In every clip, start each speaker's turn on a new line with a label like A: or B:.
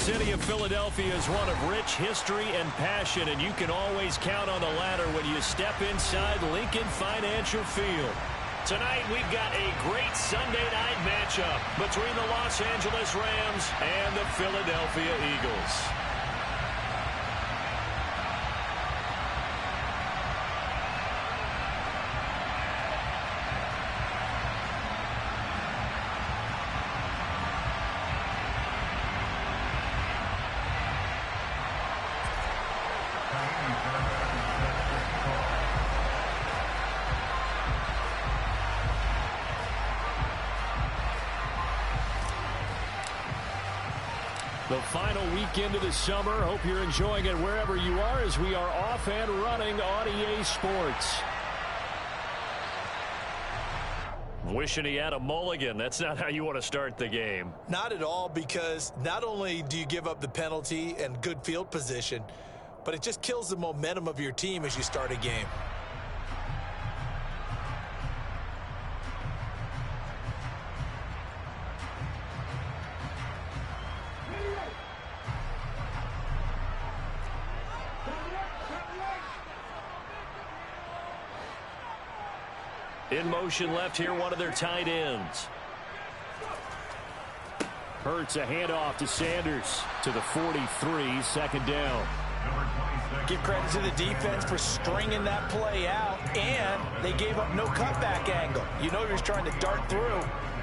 A: city of Philadelphia is one of rich history and passion, and you can always count on the latter when you step inside Lincoln Financial Field. Tonight, we've got a great Sunday night matchup between the Los Angeles Rams and the Philadelphia Eagles. The final weekend of the summer. Hope you're enjoying it wherever you are as we are off and running on EA Sports. Wishing he had a mulligan. That's not how you want to start the game.
B: Not at all, because not only do you give up the penalty and good field position, but it just kills the momentum of your team as you start a game.
A: In motion left here, one of their tight ends. Hurts a handoff to Sanders to the 43, second down.
B: Give credit to the defense for stringing that play out, and they gave up no cutback angle. You know he was trying to dart through.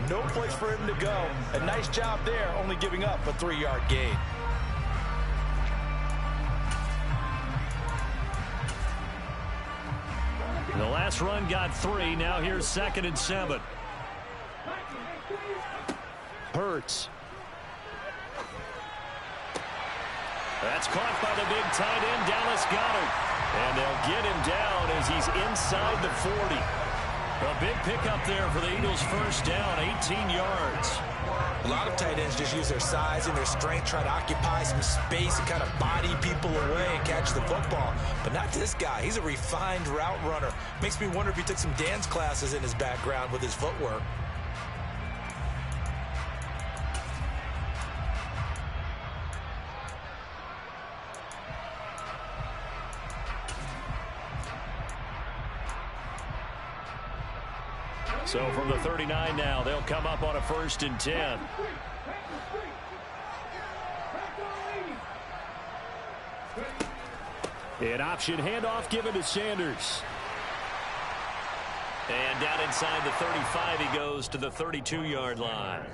B: No place for him to go. A nice job there, only giving up a 3-yard gain.
A: The last run got 3. Now here's 2nd and 7. Hurts. That's caught by the big tight end, Dallas Goedert. And they'll get him down as he's inside the 40. A big pickup there for the Eagles' first down, 18 yards.
B: A lot of tight ends just use their size and their strength, try to occupy some space and kind of body people away and catch the football. But not this guy. He's a refined route runner. Makes me wonder if he took some dance classes in his background with his footwork.
A: So from the 39 now, they'll come up on a 1st and 10. An option handoff given to Sanders. And down inside the 35, he goes to the 32-yard line.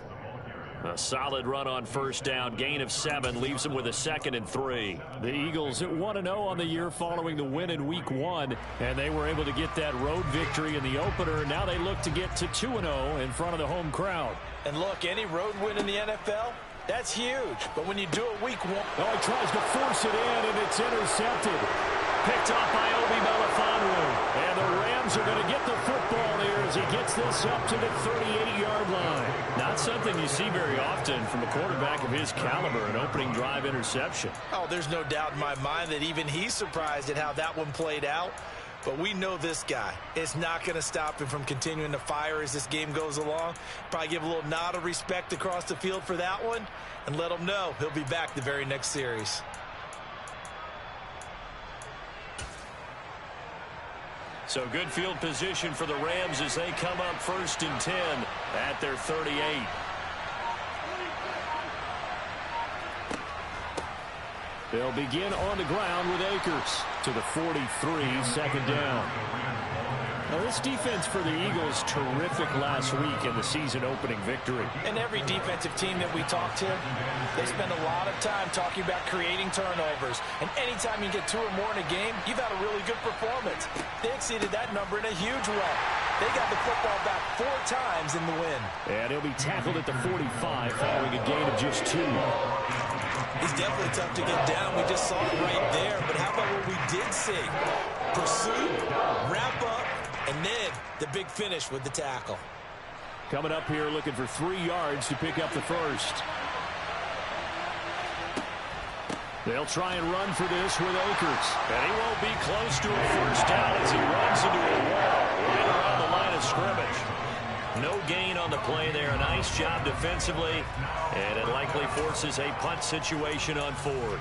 A: A solid run on 1st down. Gain of 7 leaves them with a 2nd and 3. The Eagles at 1-0 on the year following the win in Week 1. And they were able to get that road victory in the opener. Now they look to get to 2-0 in front of the home crowd.
B: And look, any road win in the NFL, that's huge. But when you do it Week 1...
A: Oh, he tries to force it in, and it's intercepted. Picked off by Obi Melifonwu. And the Rams are going to get the football here as he gets this up to the 38-yard line. Not something you see very often from a quarterback of his caliber, an opening drive interception.
B: Oh, there's no doubt in my mind that even he's surprised at how that one played out. But we know this guy. It's not going to stop him from continuing to fire as this game goes along. Probably give a little nod of respect across the field for that one and let him know he'll be back the very next series.
A: So good field position for the Rams as they come up 1st and 10 at their 38. They'll begin on the ground with Akers to the 43, second down. Now this defense for the Eagles, terrific last week in the season opening victory.
B: And every defensive team that we talk to, they spend a lot of time talking about creating turnovers. And anytime you get 2 or more in a game, you've had a really good performance. They exceeded that number in a huge way. They got the football back 4 times in the win.
A: And he'll be tackled at the 45 following a gain of just 2.
B: He's definitely tough to get down. We just saw it right there. But how about what we did see? Pursuit, wrap up, and then the big finish with the tackle.
A: Coming up here looking for 3 yards to pick up the first. They'll try and run for this with Akers. And he won't be close to a first down as he runs into a wall right around the line of scrimmage. No gain on the play there. A nice job defensively, and it likely forces a punt situation on 4th.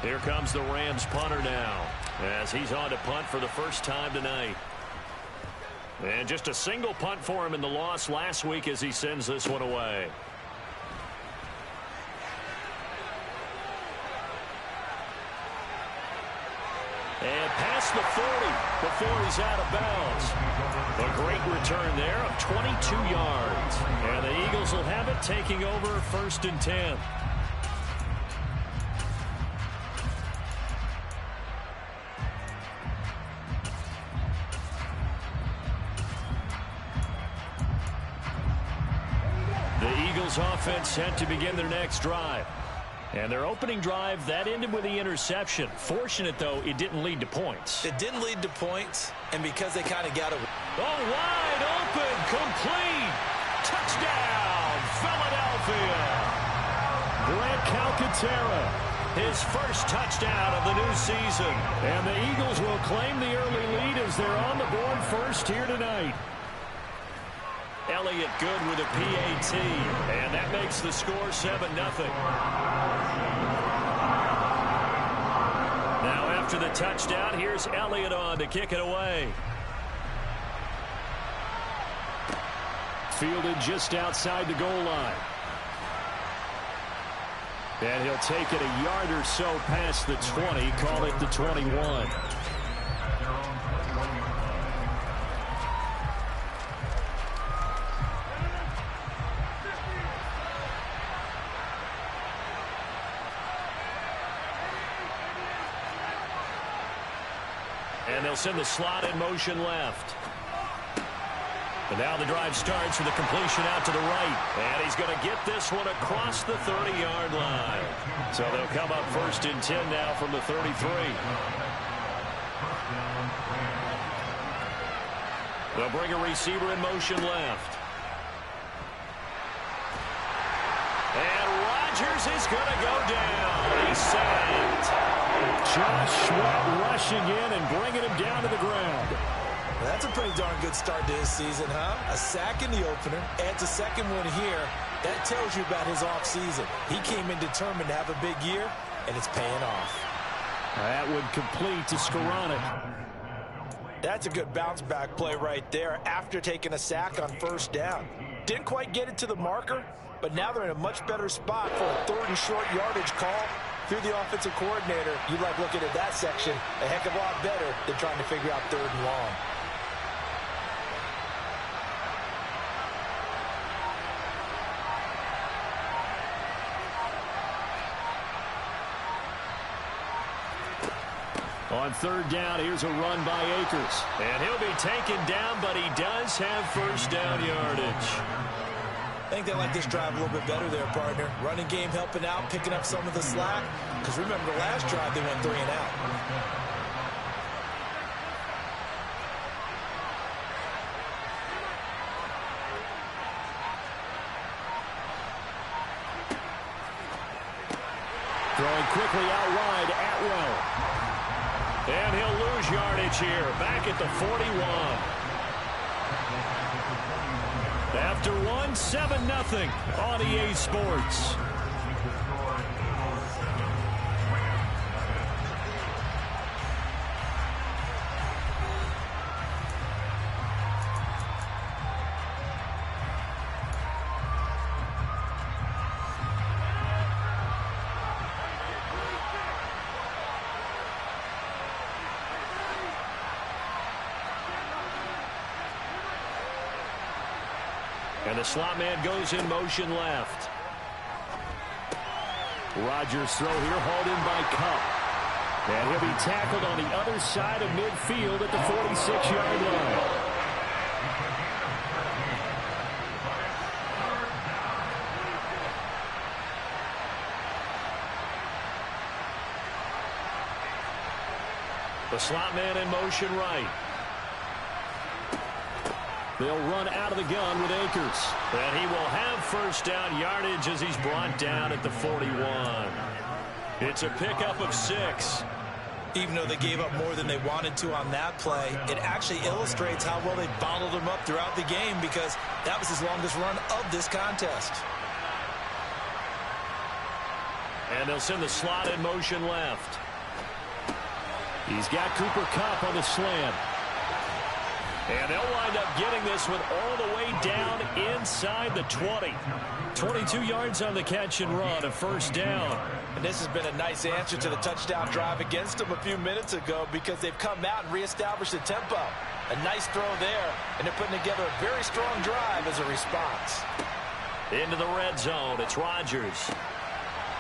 A: Here comes the Rams punter now, as he's on to punt for the first time tonight. And just a single punt for him in the loss last week as he sends this one away. And past the 40 before he's out of bounds. A great return there of 22 yards. And the Eagles will have it, taking over 1st and 10. Offense set to begin their next drive. And their opening drive, that ended with the interception. Fortunate, though, it didn't lead to points.
B: It didn't lead to points, and because they kind of got it.
A: Oh, wide open, complete. Touchdown, Philadelphia. Brett Calcaterra, his first touchdown of the new season. And the Eagles will claim the early lead as they're on the board first here tonight. Elliott good with a PAT, and that makes the score 7-0. Now after the touchdown, here's Elliott on to kick it away. Fielded just outside the goal line. And he'll take it a yard or so past the 20, call it the 21. And they'll send the slot in motion left. And now the drive starts with a completion out to the right. And he's going to get this one across the 30-yard line. So they'll come up 1st and 10 now from the 33. They'll bring a receiver in motion left. And Rodgers is going to go down. He's sacked. Josh Sweat rushing in and bringing him down to the ground.
B: That's a pretty darn good start to his season, huh? A sack in the opener, adds a second one here. That tells you about his offseason. He came in determined to have a big year, and it's paying off.
A: That would complete to Skoranek.
B: That's a good bounce-back play right there after taking a sack on 1st down. Didn't quite get it to the marker, but now they're in a much better spot for a 3rd and short yardage call. Through the offensive coordinator, you like looking at that section a heck of a lot better than trying to figure out 3rd and long.
A: On 3rd down, here's a run by Akers. And he'll be taken down, but he does have 1st down yardage.
B: I think they like this drive a little bit better there, partner. Running game helping out, picking up some of the slack. Because remember, the last drive, they went 3 and out.
A: Throwing quickly out wide, Atwell. And he'll lose yardage here, back at the 41. After one, 7-0 on EA Sports. And the slot man goes in motion left. Rodgers' throw here hauled in by Kupp. And he'll be tackled on the other side of midfield at the 46-yard line. The slot man in motion right. They'll run out of the gun with Akers. And he will have 1st down yardage as he's brought down at the 41. It's a pickup of 6.
B: Even though they gave up more than they wanted to on that play, it actually illustrates how well they bottled them up throughout the game because that was his longest run of this contest.
A: And they'll send the slot in motion left. He's got Cooper Kupp on the slant. And they'll wind up getting this one all the way down inside the 20. 22 yards on the catch and run, a first down.
B: And this has been a nice answer to the touchdown drive against them a few minutes ago because they've come out and reestablished the tempo. A nice throw there, and they're putting together a very strong drive as a response.
A: Into the red zone, it's Rodgers.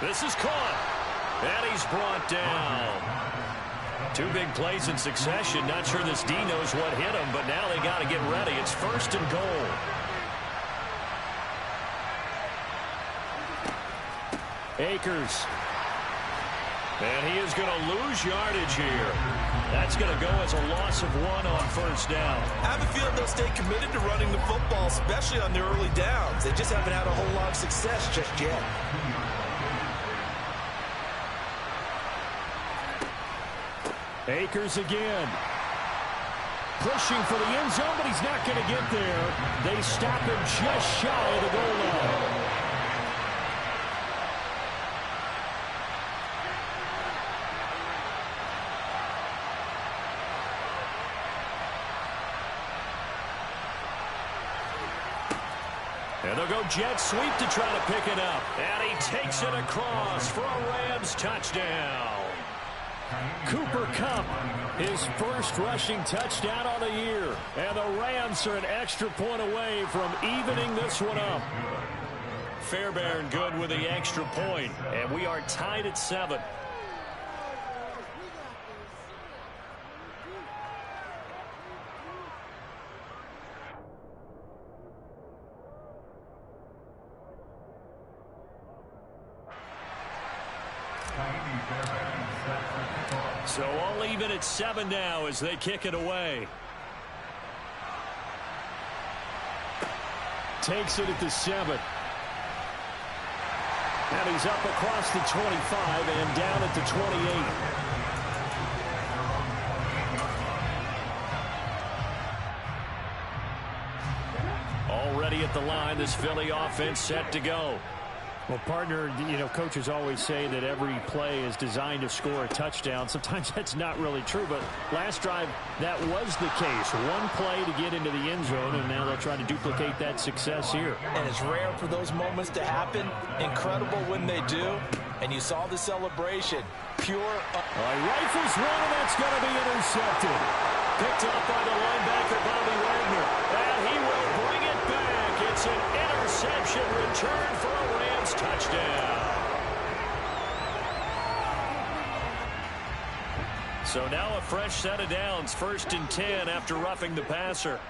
A: This is caught, and he's brought down. 2 big plays in succession. Not sure this D knows what hit him, but now they got to get ready. It's first and goal. Akers. And he is going to lose yardage here. That's going to go as a loss of 1 on first down.
B: I have a feeling they'll stay committed to running the football, especially on their early downs. They just haven't had a whole lot of success just yet.
A: Akers again. Pushing for the end zone, but he's not going to get there. They stop him just shy of the goal line. And they'll go jet sweep to try to pick it up. And he takes it across for a Rams touchdown. Cooper Kupp, his first rushing touchdown on the year. And the Rams are an extra point away from evening this one up. Fairbairn good with the extra point. And we are tied at 7. So all even at 7 now as they kick it away. Takes it at the 7. And he's up across the 25 and down at the 28. Already at the line, this Philly offense set to go. Well, partner, coaches always say that every play is designed to score a touchdown. Sometimes that's not really true, but last drive, that was the case. One play to get into the end zone, and now they'll try to duplicate that success here.
B: And it's rare for those moments to happen. Incredible when they do. And you saw the celebration. Pure.
A: Rifles one, and that's going to be intercepted. Picked up by the linebacker, Bobby Wagner. And he will bring it back. It's an interception return for a Rams touchdown. So now a fresh set of downs, 1st and 10 after roughing the passer.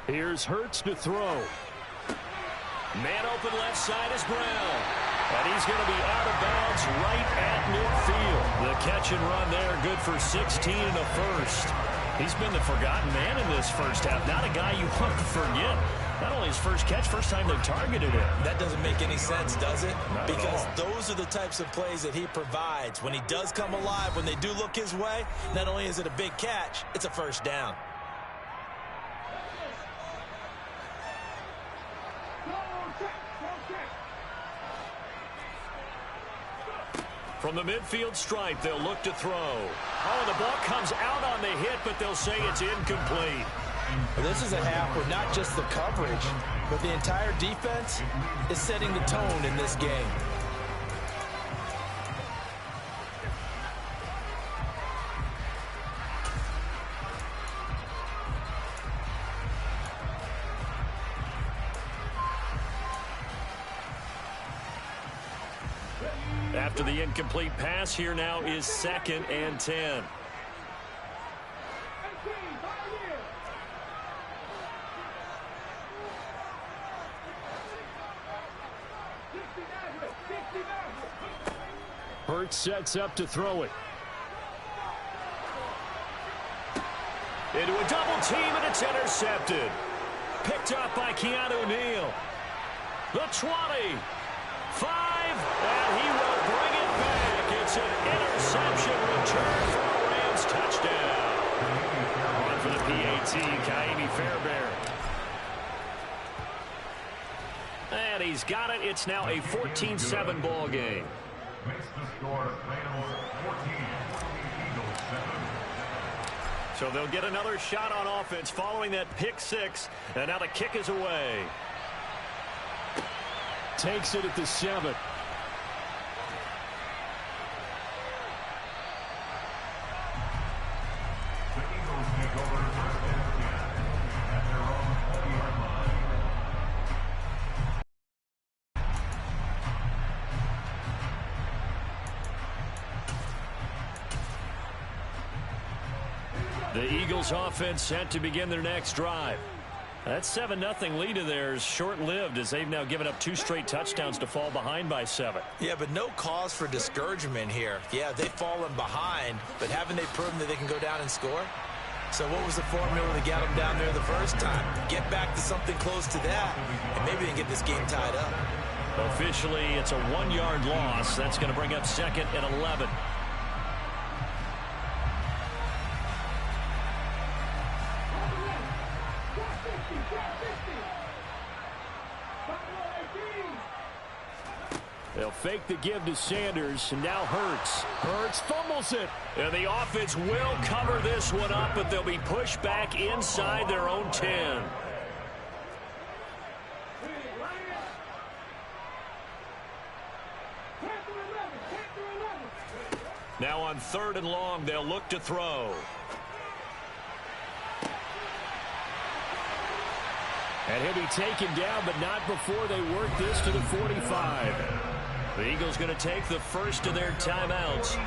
A: Here's Hurts to throw. Man open left side is Brown. And he's going to be out of bounds right at midfield. The catch and run there, good for 16 and a first. He's been the forgotten man in this first half. Not a guy you want to forget. Not only his first catch, first time they've targeted him.
B: That doesn't make any sense, does it?
A: Not
B: because those are the types of plays that he provides. When he does come alive, when they do look his way, not only is it a big catch, it's a first down.
A: From the midfield stripe, they'll look to throw. Oh, the ball comes out on the hit, but they'll say it's incomplete.
B: Well, this is a half where not just the coverage, but the entire defense is setting the tone in this game.
A: After the incomplete pass, here now is 2nd and 10. Hurts sets up to throw it. Into a double team, and it's intercepted. Picked up by Keanu Neal. The 20. 5. And he will bring it back. It's an interception return for a Rams touchdown. On for the PAT, Ka'imi Fairbairn. And he's got it. It's now a 14-7 ball game. So they'll get another shot on offense following that pick six. And now the kick is away. Takes it at the 7. The Eagles offense set to begin their next drive. That 7-0 lead of theirs short-lived as they've now given up 2 straight touchdowns to fall behind by 7.
B: Yeah, but no cause for discouragement here. Yeah, they've fallen behind, but haven't they proven that they can go down and score? So what was the formula to get them down there the first time? Get back to something close to that, and maybe they can get this game tied up.
A: Officially, it's a 1-yard loss. That's going to bring up 2nd and 11. They'll fake the give to Sanders, and now Hurts. Hurts fumbles it. And the offense will cover this one up, but they'll be pushed back inside their own 10. Now on 3rd and long, they'll look to throw. And he'll be taken down, but not before they work this to the 45. The Eagles going to take the first of their timeouts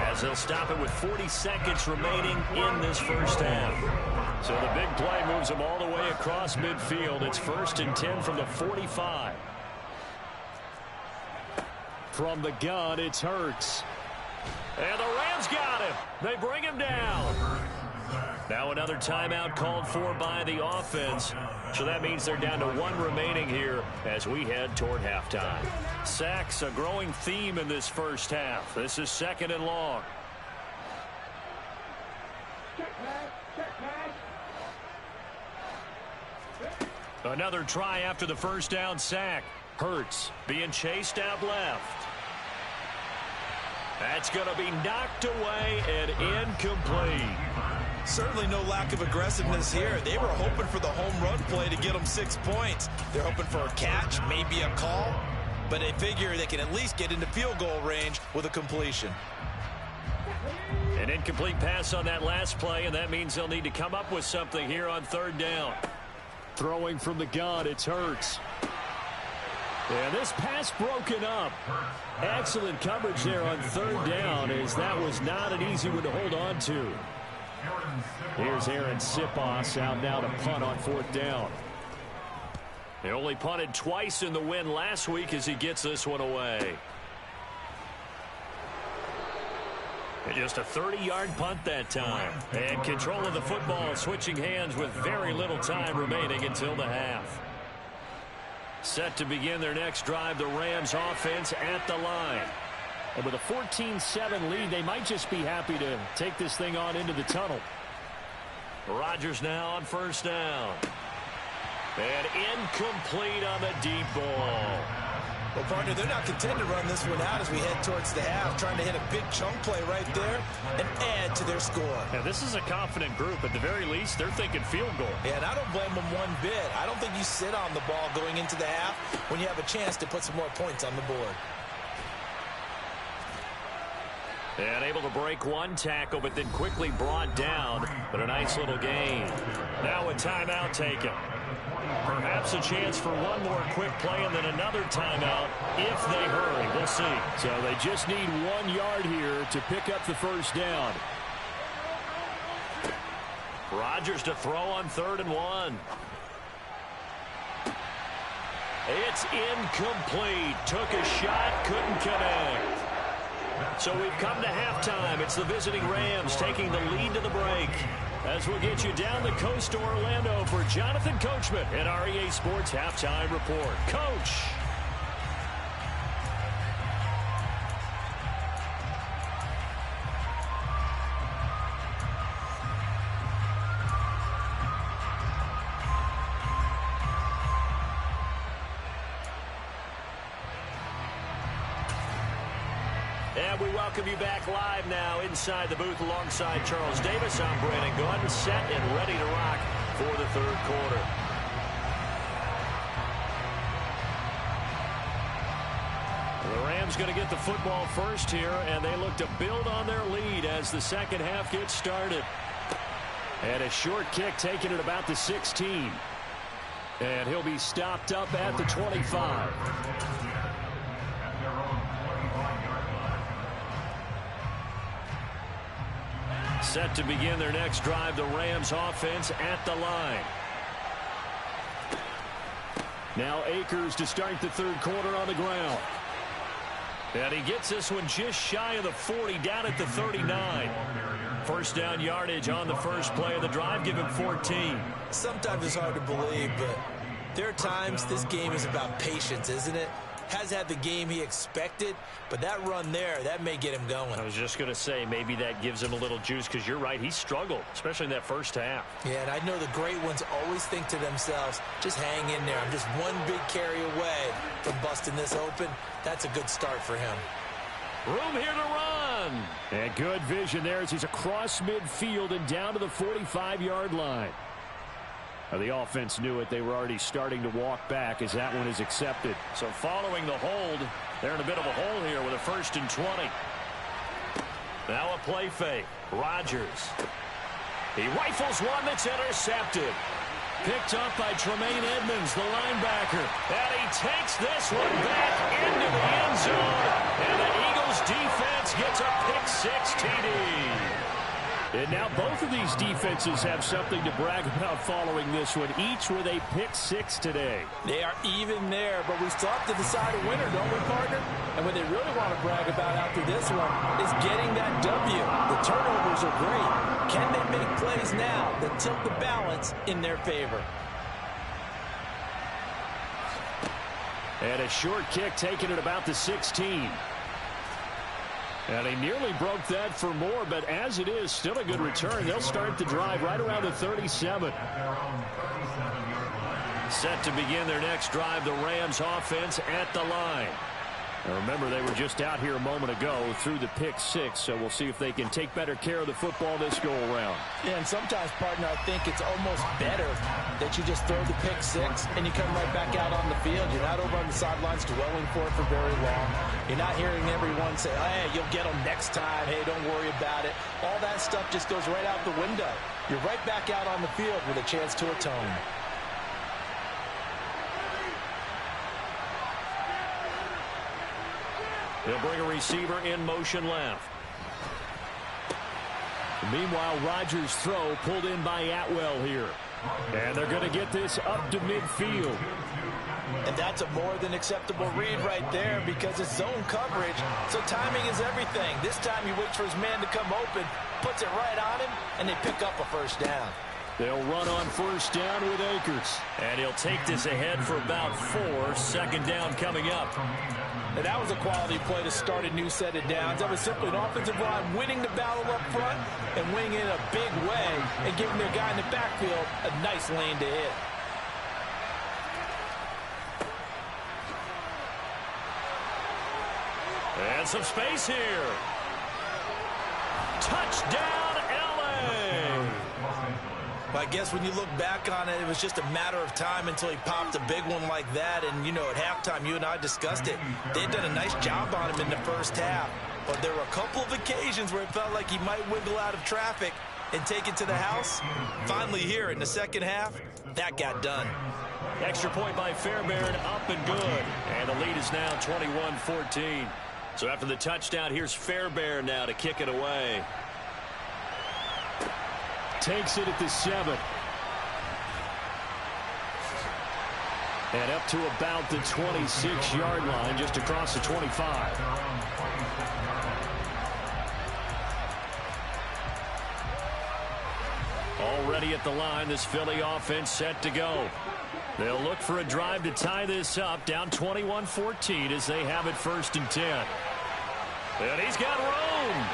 A: as they'll stop it with 40 seconds remaining in this first half. So the big play moves them all the way across midfield. It's 1st and 10 from the 45. From the gun, it's Hurts. And the Rams got him. They bring him down. Now another timeout called for by the offense. So that means they're down to 1 remaining here as we head toward halftime. Sacks, a growing theme in this first half. This is 2nd and long. Another try after the first down sack. Hurts being chased out left. That's going to be knocked away and incomplete.
B: Certainly no lack of aggressiveness here. They were hoping for the home run play to get them 6 points. They're hoping for a catch, maybe a call, but they figure they can at least get into field goal range with a completion.
A: An incomplete pass on that last play, and that means they'll need to come up with something here on 3rd down. Throwing from the gun, it's Hurts. And this pass broken up. Excellent coverage there on 3rd down, as that was not an easy one to hold on to. Here's Aaron Sipos out now to punt on 4th down. They only punted twice in the win last week as he gets this one away. And just a 30-yard punt that time. And control of the football switching hands with very little time remaining until the half. Set to begin their next drive, the Rams offense at the line. And with a 14-7 lead, they might just be happy to take this thing on into the tunnel. Rodgers now on 1st down. And incomplete on the deep ball.
B: Well, partner, they're not content to run this one out as we head towards the half, trying to hit a big chunk play right there and add to their score.
A: Now, this is a confident group. At the very least, they're thinking field goal.
B: Yeah, and I don't blame them one bit. I don't think you sit on the ball going into the half when you have a chance to put some more points on the board.
A: And able to break one tackle, but then quickly brought down. But a nice little gain. Now a timeout taken. Perhaps a chance for one more quick play and then another timeout if they hurry. We'll see. So they just need 1 yard here to pick up the first down. Rodgers to throw on 3rd and 1. It's incomplete. Took a shot, couldn't connect. So we've come to halftime. It's the visiting Rams taking the lead to the break. as we'll get you down the coast to Orlando for Jonathan Coachman at our EA Sports Halftime Report. Coach. And we welcome you back live now inside the booth alongside Charles Davis. I'm Brandon Gaudin, set and ready to rock for the third quarter. The Rams going to get the football first here, and they look to build on their lead as the second half gets started. And a short kick taken at about the 16. And he'll be stopped up at the 25. Set to begin their next drive, the Rams offense at the line. Now Akers to start the third quarter on the ground. And he gets this one just shy of the 40, down at the 39. First down yardage on the first play of the drive, give him 14.
B: Sometimes it's hard to believe, but there are times this game is about patience, isn't it? Has had the game he expected, but that run there, that may get him going.
A: I was just going to say, maybe that gives him a little juice, because you're right, he struggled, especially in that first half.
B: Yeah, and I know the great ones always think to themselves, just hang in there. I'm just one big carry away from busting this open. That's a good start for him.
A: Room here to run. And good vision there as he's across midfield and down to the 45-yard line. Now, the offense knew it. They were already starting to walk back as that one is accepted. So following the hold, they're in a bit of a hole here with a 1st and 20. Now a play fake. Rodgers. He rifles one that's intercepted. Picked up by Tremaine Edmonds, the linebacker. And he takes this one back into the end zone. And the Eagles defense gets a pick-6 TD. And now both of these defenses have something to brag about following this one, each with a pick-6 today.
B: They are even there, but we still have to decide a winner, don't we, partner? And what they really want to brag about after this one is getting that W. The turnovers are great. Can they make plays now that tilt the balance in their favor?
A: And a short kick taken at about the 16. And he nearly broke that for more, but as it is, still a good return. They'll start the drive right around the 37. Set to begin their next drive, the Rams offense at the line. Now remember, they were just out here a moment ago through the pick-6, so we'll see if they can take better care of the football this go-around.
B: Yeah, and sometimes, partner, I think it's almost better that you just throw the pick-6 and you come right back out on the field. You're not over on the sidelines dwelling for it for very long. You're not hearing everyone say, hey, you'll get them next time. Hey, don't worry about it. All that stuff just goes right out the window. You're right back out on the field with a chance to atone.
A: They'll bring a receiver in motion left. Meanwhile, Rodgers' throw pulled in by Atwell here. And they're going to get this up to midfield.
B: And that's a more than acceptable read right there because it's zone coverage, so timing is everything. This time he waits for his man to come open, puts it right on him, and they pick up a first down.
A: They'll run on first down with Akers. And he'll take this ahead for about 4. Second down coming up.
B: And that was a quality play to start a new set of downs. That was simply an offensive line winning the battle up front and winning in a big way and giving their guy in the backfield a nice lane to hit.
A: And some space here. Touchdown, L.A.
B: Well, I guess when you look back on it, it was just a matter of time until he popped a big one like that. And, you know, at halftime, you and I discussed it. They'd done a nice job on him in the first half. But there were a couple of occasions where it felt like he might wiggle out of traffic and take it to the house. Finally here in the second half, that got done.
A: Extra point by Fairbairn, up and good. And the lead is now 21-14. So after the touchdown, here's Fairbairn now to kick it away. Takes it at the 7. And up to about the 26-yard line, just across the 25. Already at the line, this Philly offense set to go. They'll look for a drive to tie this up, down 21-14 as they have it 1st and 10. And he's got room.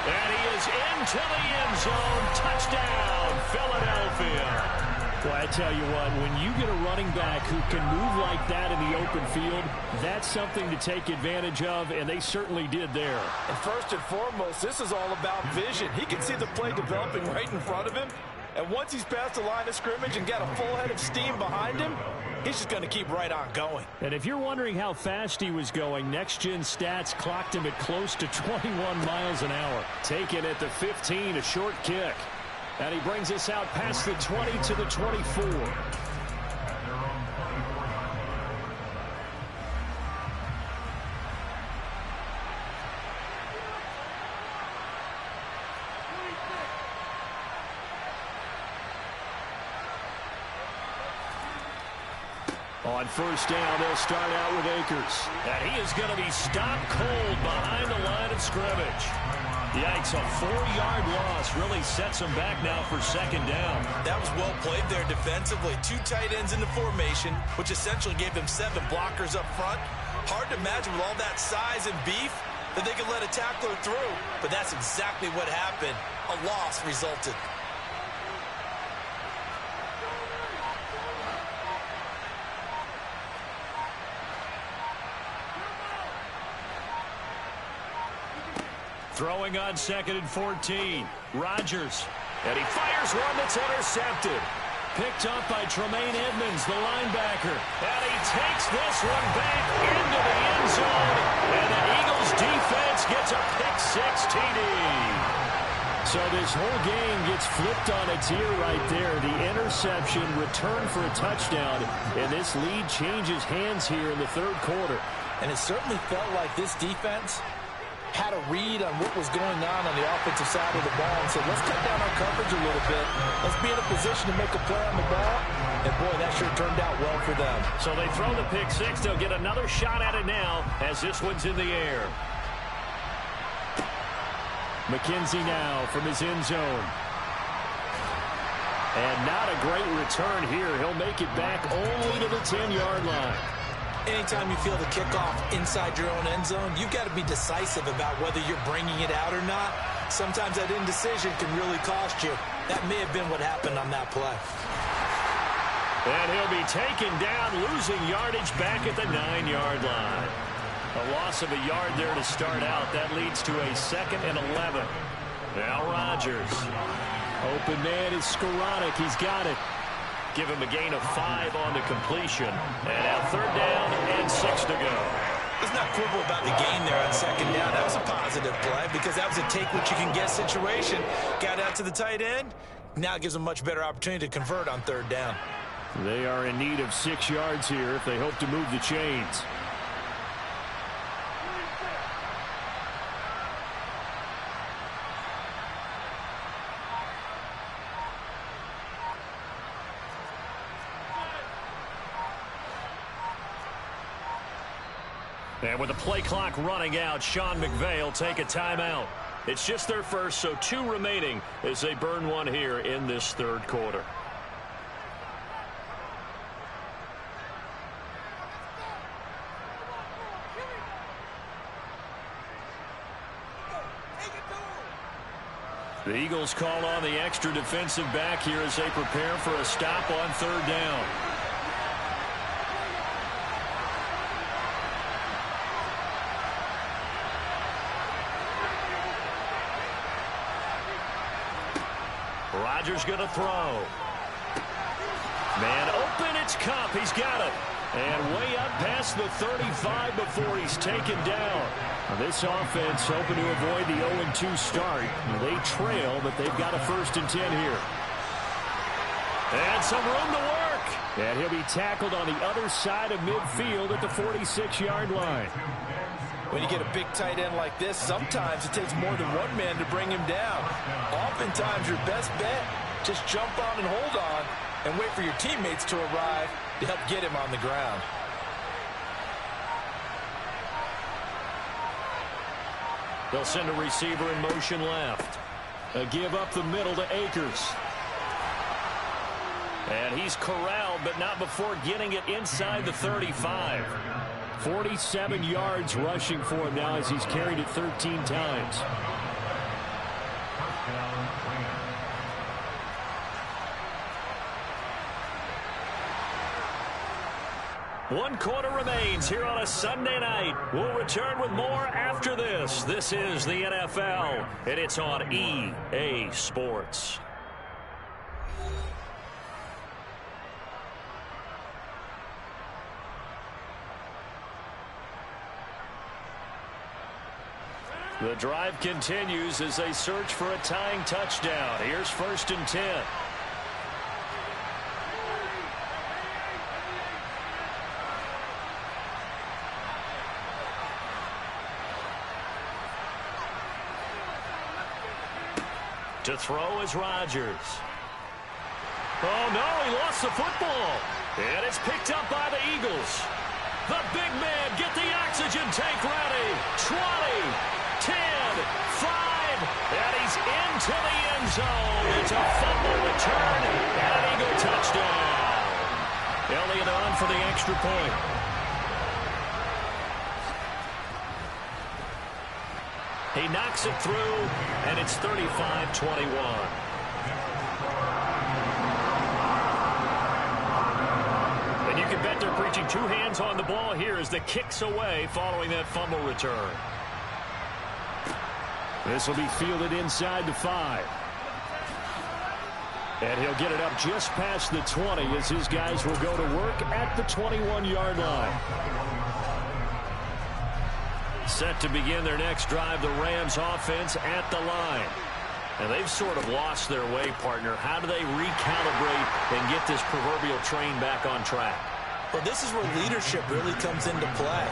A: And he is into the end zone. Touchdown, Philadelphia. Well, I tell you what, when you get a running back who can move like that in the open field, that's something to take advantage of, and they certainly did there.
B: And first and foremost, this is all about vision. He can see the play developing right in front of him, and once he's past the line of scrimmage and got a full head of steam behind him, he's just going to keep right on going.
A: And if you're wondering how fast he was going, Next Gen Stats clocked him at close to 21 miles an hour. Taken at the 15, a short kick. And he brings us out past the 20 to the 24. On 1st down, they'll start out with Akers. And he is going to be stopped cold behind the line of scrimmage. Yikes, a 4-yard loss really sets them back now for 2nd down.
B: That was well played there defensively. 2 tight ends in the formation, which essentially gave them 7 blockers up front. Hard to imagine with all that size and beef that they could let a tackler through, but that's exactly what happened. A loss resulted.
A: Throwing on 2nd and 14. Rodgers. And he fires one that's intercepted. Picked up by Tremaine Edmonds, the linebacker. And he takes this one back into the end zone. And the Eagles defense gets a pick-6 TD. So this whole game gets flipped on its ear right there. The interception, return for a touchdown. And this lead changes hands here in the 3rd quarter.
B: And it certainly felt like this defense had a read on what was going on the offensive side of the ball and said, let's cut down our coverage a little bit. Let's be in a position to make a play on the ball. And, boy, that sure turned out well for them.
A: So they throw the pick-6. They'll get another shot at it now as this one's in the air. McKenzie now from his end zone. And not a great return here. He'll make it back only to the 10-yard line.
B: Anytime you feel the kickoff inside your own end zone, you've got to be decisive about whether you're bringing it out or not. Sometimes that indecision can really cost you. That may have been what happened on that play.
A: And he'll be taken down, losing yardage back at the 9-yard line. A loss of a yard there to start out. That leads to a 2nd and 11. Now Rodgers. Open man is Skoranek. He's got it. Give him a gain of 5 on the completion. And now 3rd down and 6 to go.
B: Let's not quibble about the gain there on 2nd down. That was a positive play because that was a take-what-you-can-get situation. Got out to the tight end. Now it gives them a much better opportunity to convert on 3rd down.
A: They are in need of 6 yards here if they hope to move the chains. And with the play clock running out, Sean McVay will take a timeout. It's just their first, so 2 remaining as they burn one here in this 3rd quarter. The Eagles call on the extra defensive back here as they prepare for a stop on 3rd down. Rodgers going to throw. Man open, it's Kupp. He's got it. And way up past the 35 before he's taken down. Now this offense hoping to avoid the 0-2 start. They trail, but they've got a 1st and 10 here. And some room to work. And he'll be tackled on the other side of midfield at the 46-yard line.
B: When you get a big tight end like this, sometimes it takes more than one man to bring him down. Oftentimes, your best bet, just jump on and hold on and wait for your teammates to arrive to help get him on the ground.
A: They'll send a receiver in motion left. A give up the middle to Akers. And he's corralled, but not before getting it inside the 35. 47 yards rushing for him now as he's carried it 13 times. One quarter remains here on a Sunday night. We'll return with more after this. This is the NFL, and it's on EA Sports. The drive continues as they search for a tying touchdown. Here's 1st and 10. To throw is Rodgers. Oh, no, he lost the football. And it's picked up by the Eagles. The big man, get the oxygen tank ready. 20, 10, 5, and he's into the end zone. It's a fumble return and an Eagle touchdown. Elliott on for the extra point. He knocks it through, and it's 35-21. And you can bet they're preaching two hands on the ball here as the kick's away following that fumble return. This will be fielded inside the 5. And he'll get it up just past the 20 as his guys will go to work at the 21-yard line. Set to begin their next drive, the Rams offense at the line. And they've sort of lost their way, partner. How do they recalibrate and get this proverbial train back on track?
B: Well, this is where leadership really comes into play.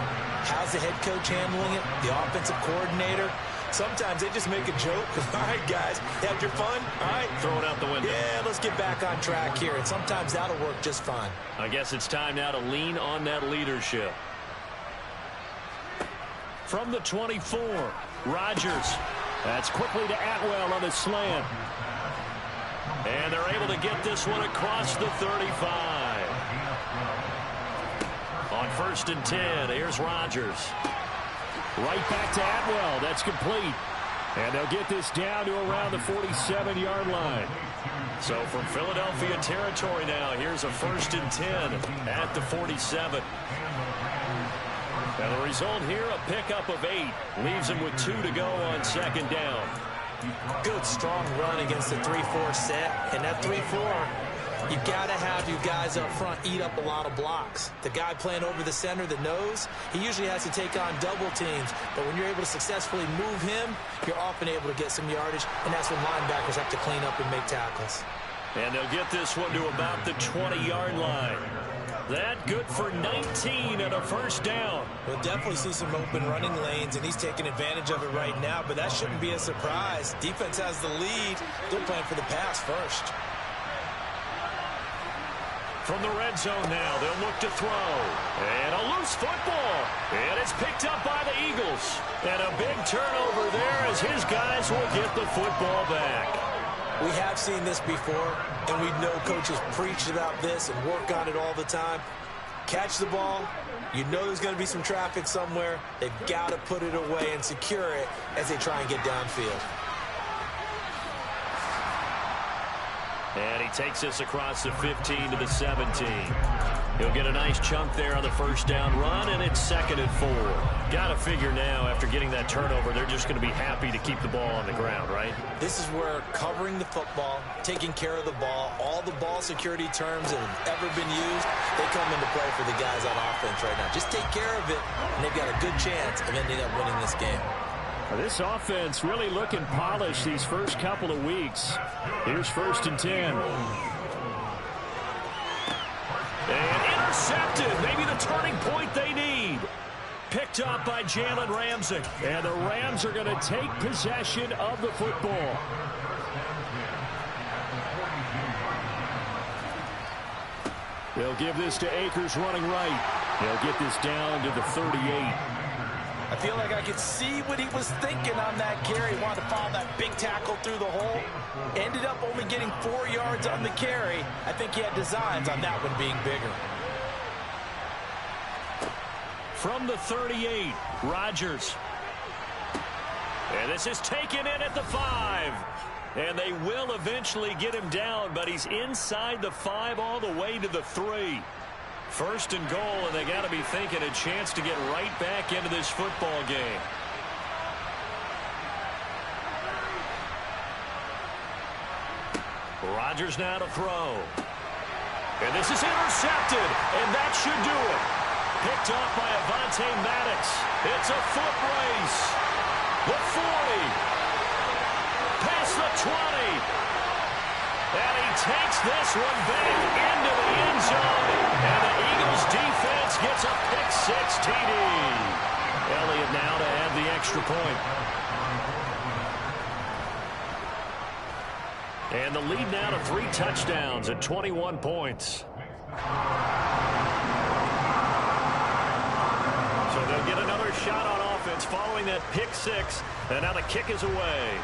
B: How's the head coach handling it? The offensive coordinator? Sometimes they just make a joke. All right, guys, had your fun? All right.
A: Throw it out the window.
B: Yeah, let's get back on track here. And sometimes that'll work just fine.
A: I guess it's time now to lean on that leadership. From the 24, Rodgers. That's quickly to Atwell on the slant. And they're able to get this one across the 35. On 1st and 10, here's Rodgers. Right back to Atwell. That's complete. And they'll get this down to around the 47-yard line. So from Philadelphia territory now, here's a 1st and 10 at the 47. And the result here, a pickup of 8. Leaves him with 2 to go on 2nd down.
B: Good, strong run against the 3-4 set. And that 3-4, you got to have you guys up front eat up a lot of blocks. The guy playing over the center, the nose, he usually has to take on double teams. But when you're able to successfully move him, you're often able to get some yardage. And that's when linebackers have to clean up and make tackles.
A: And they'll get this one to about the 20-yard line. That good for 19 and a 1st down.
B: We'll definitely see some open running lanes, and he's taking advantage of it right now, but that shouldn't be a surprise. Defense has the lead. They're playing for the pass first.
A: From the red zone now, they'll look to throw. And a loose football. And it's picked up by the Eagles. And a big turnover there as his guys will get the football back.
B: We have seen this before, and we know coaches preach about this and work on it all the time. Catch the ball. You know there's going to be some traffic somewhere. They've got to put it away and secure it as they try and get downfield.
A: And he takes this across the 15 to the 17. He'll get a nice chunk there on the 1st down run, and it's 2nd and 4. Got to figure now, after getting that turnover, they're just going to be happy to keep the ball on the ground, right?
B: This is where covering the football, taking care of the ball, all the ball security terms that have ever been used, they come into play for the guys on offense right now. Just take care of it, and they've got a good chance of ending up winning this game.
A: This offense really looking polished these first couple of weeks. Here's 1st and 10. And intercepted. Maybe the turning point they need. Picked up by Jalen Ramsey. And the Rams are going to take possession of the football. They'll give this to Akers running right. They'll get this down to the 38.
B: I feel like I could see what he was thinking on that carry. Wanted to follow that big tackle through the hole. Ended up only getting 4 yards on the carry. I think he had designs on that one being bigger.
A: From the 38, Rodgers. And this is taken in at the 5. And they will eventually get him down, but he's inside the 5 all the way to the 3. First and goal, and they got to be thinking a chance to get right back into this football game. Rodgers now to throw. And this is intercepted, and that should do it. Picked off by Avonte Maddox. It's a foot race. The 40. Past the 20. And he takes this one back into the end zone. And the Eagles defense gets a pick-6 TD. Elliott now to add the extra point. And the lead now to 3 touchdowns at 21 points. So they'll get another shot on offense following that pick-6. And now the kick is away.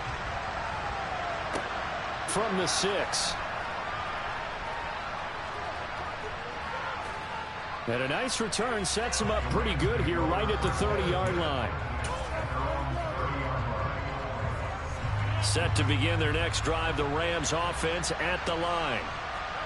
A: From the 6. And a nice return sets him up pretty good here right at the 30-yard line. Set to begin their next drive, the Rams offense at the line.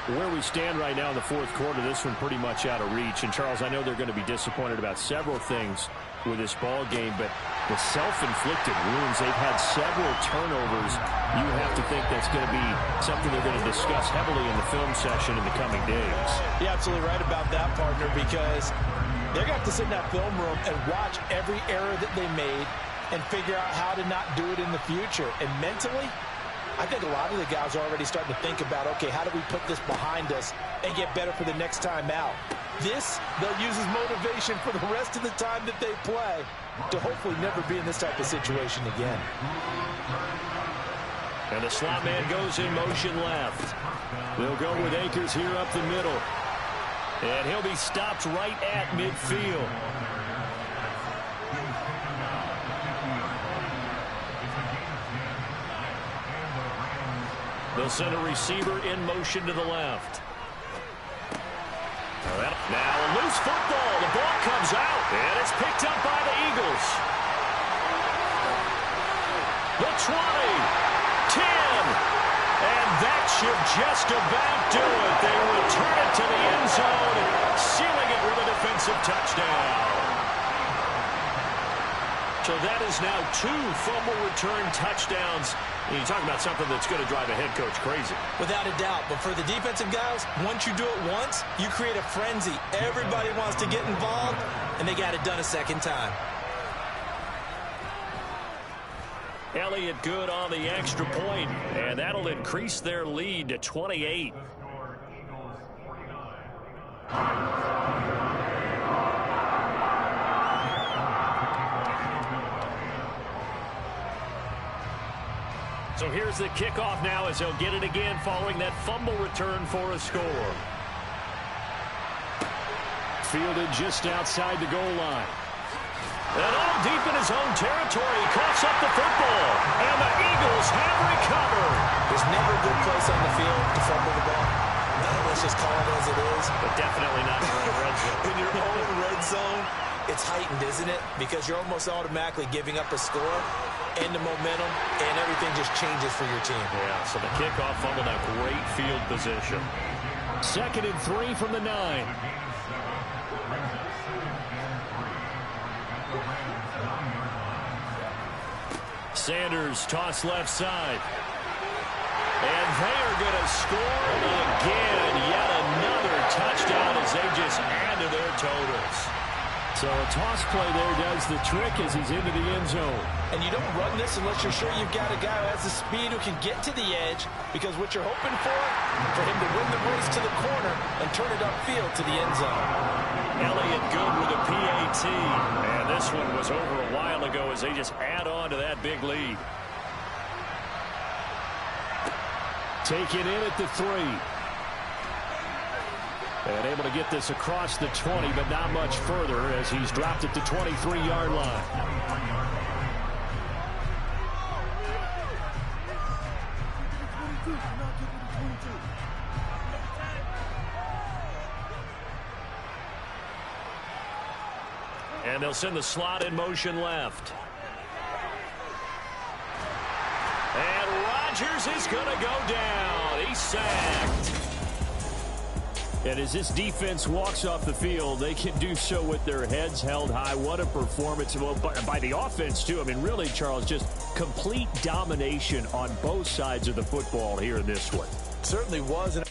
A: Where we stand right now in the fourth quarter, this one pretty much out of reach. And, Charles, I know they're going to be disappointed about several things with this ball game, but the self-inflicted wounds, they've had several turnovers. You have to think that's going to be something they're going to discuss heavily in the film session in the coming days.
B: You're absolutely right about that, partner, because they're going to have to sit in that film room and watch every error that they made and figure out how to not do it in the future. And mentally, I think a lot of the guys are already starting to think about, okay, how do we put this behind us and get better for the next time out? This, they'll use as motivation for the rest of the time that they play to hopefully never be in this type of situation again.
A: And the slot man goes in motion left. They'll go with Akers here up the middle. And he'll be stopped right at midfield. They'll send a receiver in motion to the left. Now a loose football. The ball comes out, and it's picked up by the Eagles. The 20, 10, and that should just about do it. They return it to the end zone, sealing it with a defensive touchdown. So that is now 2 fumble return touchdowns. And you talk about something that's going to drive a head coach crazy.
B: Without a doubt. But for the defensive guys, once you do it once, you create a frenzy. Everybody wants to get involved, and they got it done a second time.
A: Elliott good on the extra point, and that'll increase their lead to 28. So here's the kickoff now as they'll get it again following that fumble return for a score. Fielded just outside the goal line. And all deep in his own territory, he coughs up the football. And the Eagles have recovered.
B: There's never a good place on the field to fumble the ball. No, let's just call it as it is.
A: But definitely not in your own red zone.
B: In your own red zone, it's heightened, isn't it? Because you're almost automatically giving up a score and the momentum, and everything just changes for your team.
A: Yeah, so the kickoff fumbled a great field position. 2nd and 3 from the 9. Sanders toss left side. And they are going to score again. Yet another touchdown as they just add to their totals. So a toss play there does the trick as he's into the end zone.
B: And you don't run this unless you're sure you've got a guy who has the speed who can get to the edge, because what you're hoping for him to win the race to the corner and turn it upfield to the end zone.
A: Elliott good with a PAT. And this one was over a while ago as they just add on to that big lead. Taken in at the 3. And able to get this across the 20, but not much further as he's dropped at the 23-yard line. And they'll send the slot in motion left. And Rodgers is going to go down. He's sacked. And as this defense walks off the field, they can do so with their heads held high. What a performance. Well, by the offense, too. I mean, really, Charles, just complete domination on both sides of the football here in this one.
B: Certainly was.